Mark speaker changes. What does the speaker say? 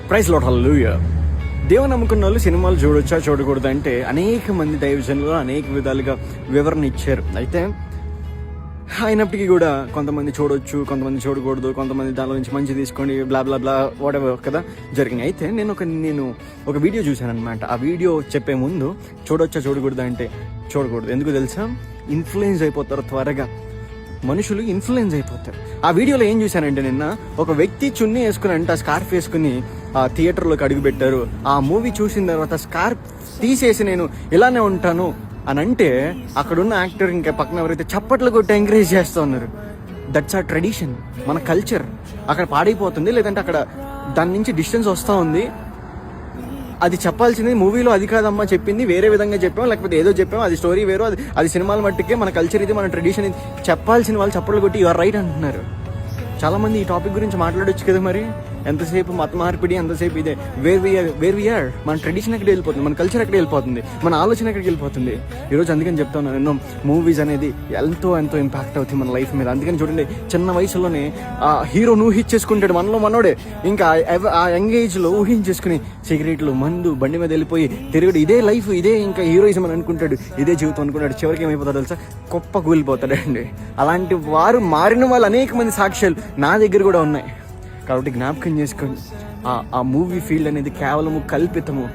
Speaker 1: Praise lord, హల్లెలూయా. దేవుని నమ్ముకున్న వాళ్ళు సినిమాలు చూడొచ్చా చూడకూడదు అంటే అనేక మంది దైవజనులు అనేక విధాలుగా వివరణ ఇచ్చారు. అయితే అయినప్పటికీ కూడా కొంతమంది చూడొచ్చు, కొంతమంది చూడకూడదు, కొంతమంది దానిలో నుంచి మంచి తీసుకోండి, బ్లా బ్లా బ్లా వాటెవర్ కదా జరిగినాయి. అయితే నేను ఒక వీడియో చూశాను అనమాట. ఆ వీడియో చెప్పే ముందు చూడొచ్చా చూడకూడదు అంటే చూడకూడదు. ఎందుకు తెలుసా? ఇన్ఫ్లుయెన్స్ అయిపోతారు త్వరగా, మనుషులు ఇన్ఫ్లుయెన్స్ అయిపోతారు. ఆ వీడియోలో ఏం చూశానంటే, నిన్న ఒక వ్యక్తి చున్నీ వేసుకుని అంటే ఆ స్కార్ఫ్ వేసుకుని ఆ థియేటర్లోకి అడుగు పెట్టారు. ఆ మూవీ చూసిన తర్వాత స్కార్ఫ్ తీసేసి నేను ఇలానే ఉంటాను అని అంటే అక్కడున్న యాక్టర్ ఇంకా పక్కన ఎవరైతే చప్పట్లు కొట్టి ఎంకరేజ్ చేస్తూ ఉన్నారు. దట్స్ ఆ ట్రెడిషన్, మన కల్చర్ అక్కడ పాడైపోతుంది. లేదంటే అక్కడ దాని నుంచి డిస్టెన్స్ వస్తూ ఉంది. అది చెప్పాల్సింది మూవీలో అది కాదమ్మా చెప్పింది, వేరే విధంగా చెప్పాం, లేకపోతే ఏదో చెప్పాం, అది స్టోరీ వేరు, అది సినిమాల మట్టుకే, మన కల్చర్ ఇది, మన ట్రెడిషన్ ఇది చెప్పాల్సిన వాళ్ళు చప్పట్లు కొట్టి యువర్ రైట్ అంటున్నారు. చాలామంది ఈ టాపిక్ గురించి మాట్లాడొచ్చు కదా, మరి ఎంతసేపు మత మార్పిడి, ఎంతసేపు ఇదే వేర్ వీఆర్, మన ట్రెడిషన్ ఎక్కడ వెళ్ళిపోతుంది, మన కల్చర్ ఎక్కడ వెళ్ళిపోతుంది, మన ఆలోచన ఎక్కడికి వెళ్ళిపోతుంది ఈరోజు. అందుకని చెప్తా ఉన్నాను, ఎన్నో మూవీస్ అనేది ఎంతో ఇంపాక్ట్ అవుతుంది మన లైఫ్ మీద. అందుకని చూడండి, చిన్న వయసులోనే ఆ హీరోను ఊహించేసుకుంటాడు, మనోడే ఇంకా ఆ యంగ్ ఏజ్లో ఊహించేసుకుని సిగరెట్లు, మందు, బండి మీద వెళ్ళిపోయి తిరుగుడు, ఇదే లైఫ్, ఇదే ఇంకా హీరోయిజం అని అనుకుంటాడు, ఇదే జీవితం అనుకుంటాడు. చివరికి ఏమైపోతాడు తెలుసా? కుప్ప కూలిపోతాడండి. అలాంటి వారు మారిన వాళ్ళు అనేక మంది సాక్ష్యాలు నా దగ్గర కూడా ఉన్నాయి. కాబట్టి జ్ఞాపకం చేసుకోండి, ఆ మూవీ ఫీల్డ్ అనేది కేవలము కల్పితము.